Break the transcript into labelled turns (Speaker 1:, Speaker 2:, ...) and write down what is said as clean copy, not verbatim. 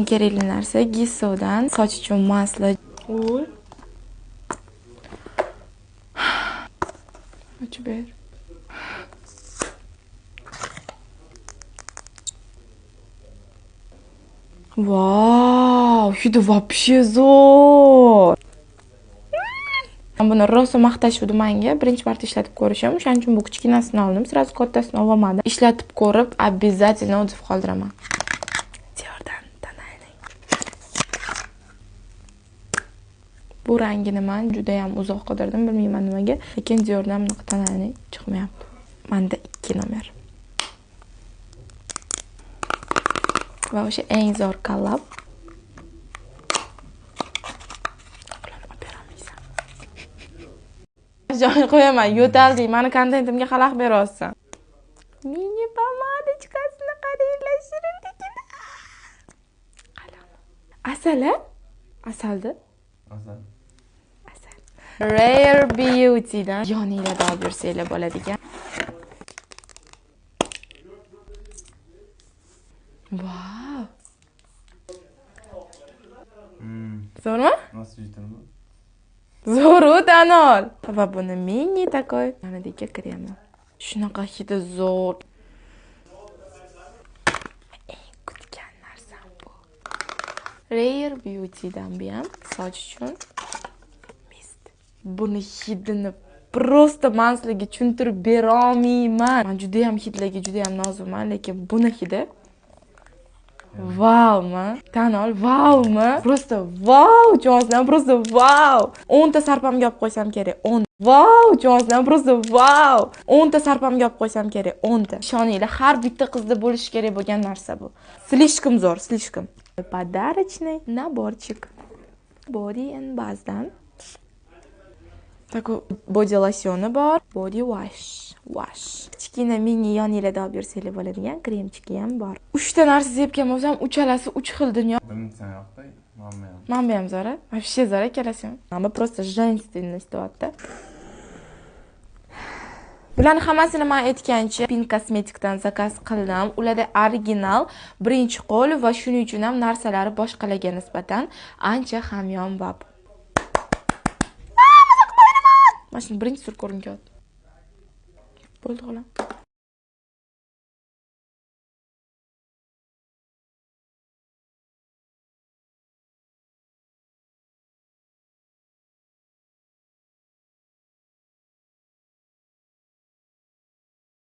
Speaker 1: kerakli narsa Gissodan soch uchun masla. Oy. Ochib ber. Vau, hidi вообще zo'r. Men buni rosa maqtashuvdi menga. Birinchi marta ishlatib ko'rishim. O'shaning uchun bu kichkinasini oldim. Sразу kattasini olmadim. Ishlatib ko'rib, обязательно o'tib qoldiraman. Diordan tonalniy. Bu rangini men juda ham uzoq qidirdim, bilmayman nimaga. Lekin Diordan bunaqa tonalniy chiqmayapti. Menda 2 nomer. Va o'sha eng zo'r kollab. Joy qo'yaman, yo'talding. Meni kontentimga xalaq beryapsan. Mini pomadachkasini qaranglar, shirinligini. Asal-a? Asalda?
Speaker 2: Asal.
Speaker 1: Rare Beauty dan yoninglarda olib yursanglar bo'ladigan. Vau. Zo'rmi?
Speaker 2: Nasıl yutulma?
Speaker 1: Zo'ru tanol. Va buni mini takoy. Yonidagi kremi. Shunaqa hidi zo'r. Eng kutgan narsam bu. Rare Beauty dan bu ham soch uchun mist. Buni hidini prosta men sizlarga tushuntirib bera olmayman. Men juda ham hidlarga juda ham nozikman, lekin buni hidi Vau man. Tan ol, vau man. Prosta vau, Jonsan, prosta vau. 10 ta sarpamga olib qo'ysam kerak. 10. Vau, Jonsan, prosta vau. 10 ta sarpamga olib qo'ysam kerak. 10 ta. Ishoninglar, har bitta qizda bo'lishi kerak bo'lgan narsa bu. Слишком zo'r, слишком. Подарочный наборчик. Body and Bath'dan. Такой body losyoni bor, body wash. Kichkina mini yoninglarda olib yursanglar bo'ladigan kremchiki ham bor. 3 ta narsa sepgan bo'lsam, uchalasi 3 xil dunyo.
Speaker 2: Birinchisi yoqda, mamma ham.
Speaker 1: Mamma ham zo'r, вообще zo'r ikkalasi. Mamma просто женственный stoatda. Bularning hammasini men aytgancha Pink Cosmetic'dan zakaz qildim. Ularda original, birinchi qo'l va shuning uchun ham narsalari boshqalarga nisbatan ancha hamyonbop. Mana shuni birinchi tur ko'ringan. Bo'ldi xolam.